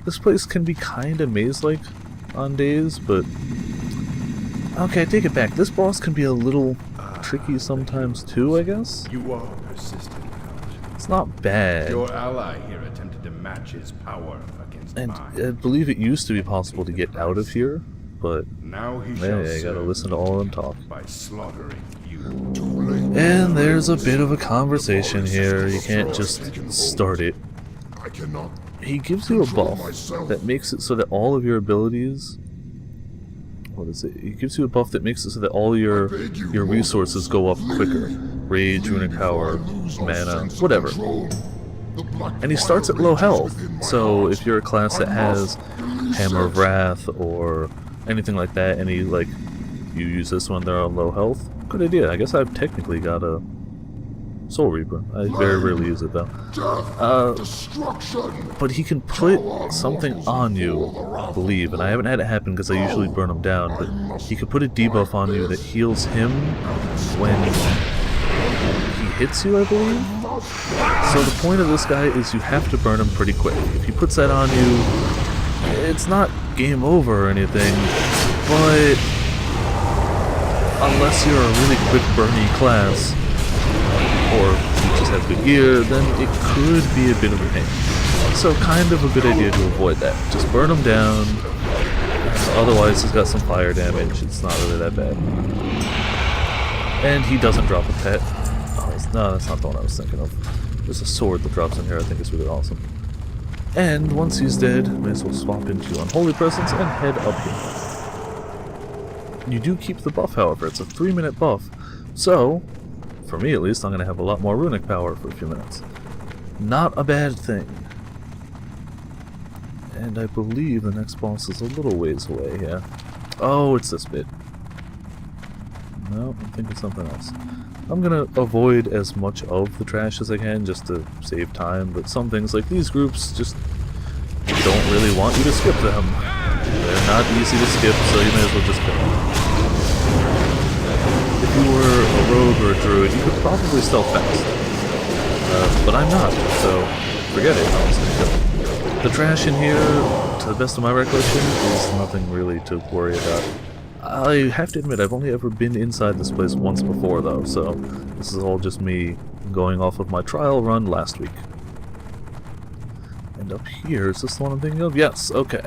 This place can be kinda maze-like on days, but... Okay, I take it back. This boss can be a little tricky sometimes too, I guess? You are persistent, Count. It's not bad. Your ally here attempted to match his power against And mine. I believe it used to be possible to get out of here, but... Now he Yeah, shall you gotta serve listen to all of them talk. by slaughtering you. And there's a bit of a conversation here. You can't just start it. I cannot. He gives you a buff that makes it so that all of your abilities... What is it? He gives you a buff that makes it so that all your resources go up quicker. Rage, runic power, mana, whatever. And he starts at low health, so if you're a class that has Hammer of Wrath or anything like that, and you use this when they're on low health, good idea. I guess I've technically got a Soul Reaper. I very rarely use it though. But he can put something on you, I believe, and I haven't had it happen because I usually burn him down, but he could put a debuff on you that heals him when he hits you, I believe? So the point of this guy is you have to burn him pretty quick. If he puts that on you, it's not game over or anything, but unless you're a really quick burny class, or you just have good gear, then it could be a bit of a pain. So kind of a good idea to avoid that. Just burn him down, otherwise he's got some fire damage, it's not really that bad. And he doesn't drop a pet. Oh, no, that's not the one I was thinking of. There's a sword that drops in here, I think it's really awesome. And once he's dead, may as well swap into Unholy Presence and head up here. You do keep the buff, however, it's a 3-minute buff, so... For me, at least, I'm going to have a lot more runic power for a few minutes. Not a bad thing. And I believe the next boss is a little ways away, yeah. Oh, it's this bit. No, I'm thinking something else. I'm going to avoid as much of the trash as I can just to save time, but some things like these groups just don't really want you to skip them. They're not easy to skip, so you may as well just go. If you were a rogue or a druid, you could probably stealth fast. But I'm not, so forget it, I'm just gonna go. The trash in here, to the best of my recollection, is nothing really to worry about. I have to admit, I've only ever been inside this place once before, though, so this is all just me going off of my trial run last week. And up here, is this the one I'm thinking of? Yes, okay.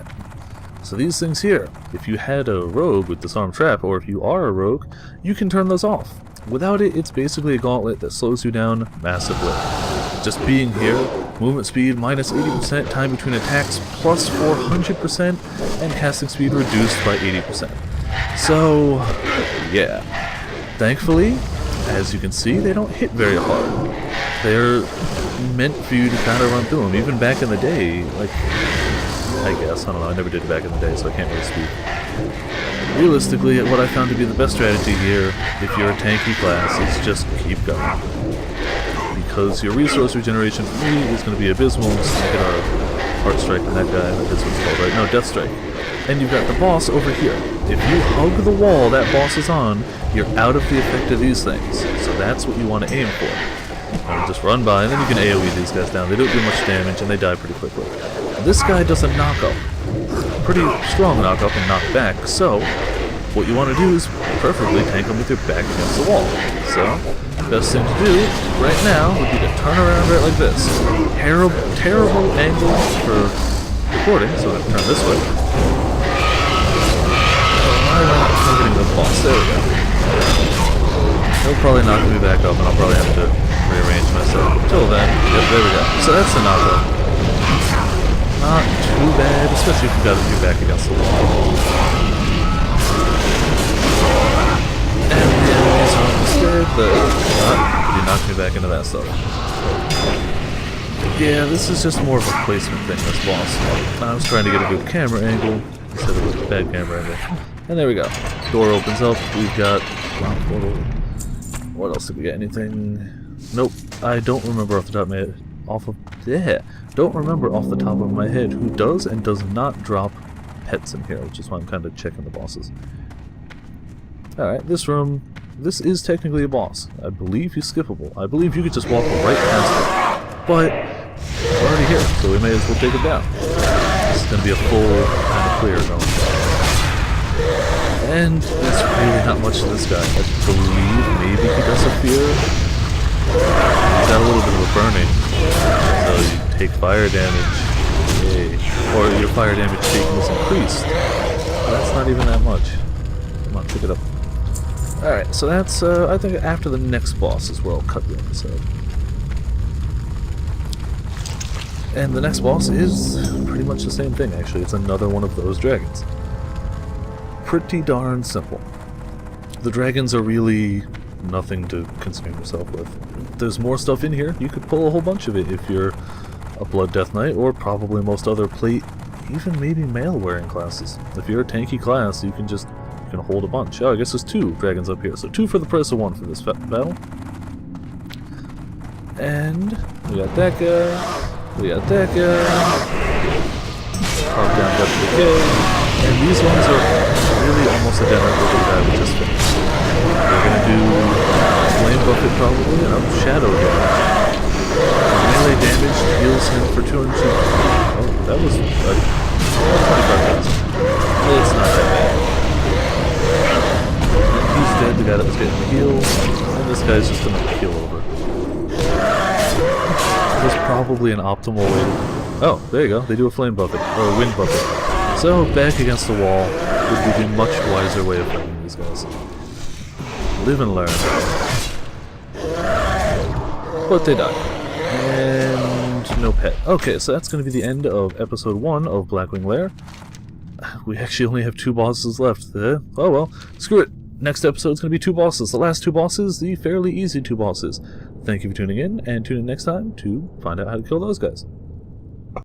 So these things here, if you had a rogue with Disarm Trap, or if you are a rogue, you can turn those off. Without it, it's basically a gauntlet that slows you down massively. Just being here, movement speed minus 80%, time between attacks plus 400%, and casting speed reduced by 80%. So, yeah. Thankfully, as you can see, they don't hit very hard. They're meant for you to kind of run through them. Even back in the day, like... I guess, I don't know, I never did it back in the day, so I can't really speak. Realistically, what I found to be the best strategy here, if you're a tanky class, is just keep going. Because your resource regeneration for me is going to be abysmal. Just get our Heart Strike on that guy, that is what it's called, right? No, Death Strike. And you've got the boss over here. If you hug the wall that boss is on, you're out of the effect of these things. So that's what you want to aim for. Just run by, and then you can AoE these guys down. They don't do much damage, and they die pretty quickly. This guy does a knock-up. Pretty strong knock-up and knock-back, so what you want to do is preferably tank him with your back against the wall. So, best thing to do right now would be to turn around right like this. Terrible angle for recording, so I'm going to turn this way. I'm targeting the boss. There we go. He'll probably knock me back up, and I'll probably have to rearrange myself. Until then, yep, there we go. So that's the knock-up. Not too bad, especially if you got your back against the wall. And the enemies are scared, but you knocked me back into that stuff. Yeah, this is just more of a placement thing, this boss. I was trying to get a good camera angle instead of a bad camera angle. And there we go. Door opens up. We've got ground portal. What else did we get? Anything? Nope. I don't remember off the top of my head. Don't remember off the top of my head who does and does not drop pets in here, which is why I'm kind of checking the bosses. Alright, this room, this is technically a boss. I believe he's skippable. I believe you could just walk right past it. But we're already here, so we may as well take it down. It's going to be a full kind of clear going. And there's really not much to this guy. I believe maybe he does a fear. He's got a little bit of a burning. So you take fire damage. Yay. Or your fire damage taken is increased. But that's not even that much. Come on, pick it up. Alright, so that's, I think after the next boss is where I'll cut the episode. And the next boss is pretty much the same thing, actually. It's another one of those dragons. Pretty darn simple. The dragons are really nothing to concern yourself with. There's more stuff in here. You could pull a whole bunch of it if you're a Blood Death Knight, or probably most other plate, even maybe mail-wearing classes. If you're a tanky class, you can hold a bunch. Oh, I guess there's 2 dragons up here. So 2 for the price of 1 for this battle. And we got that guy. We got that guy. Pop down Depth Decay. And these ones are really almost identical to the guy we just finished. We're gonna do Flame Buffet probably, and Shadow damage. Melee damage heals him for 200. Oh, that was 25,000. It's not that bad. He's dead, the guy that was getting the heal, and this guy's just another heal over. There's probably an optimal way to... Oh, there you go, they do a flame buffet, or a wind buffet. So, back against the wall would be a much wiser way of fighting these guys. Live and learn. But they die. And no pet. Okay, so that's going to be the end of episode 1 of Blackwing Lair. We actually only have 2 bosses left. Oh well, screw it. Next episode is going to be 2 bosses. The last 2 bosses, the fairly easy 2 bosses. Thank you for tuning in, and tune in next time to find out how to kill those guys.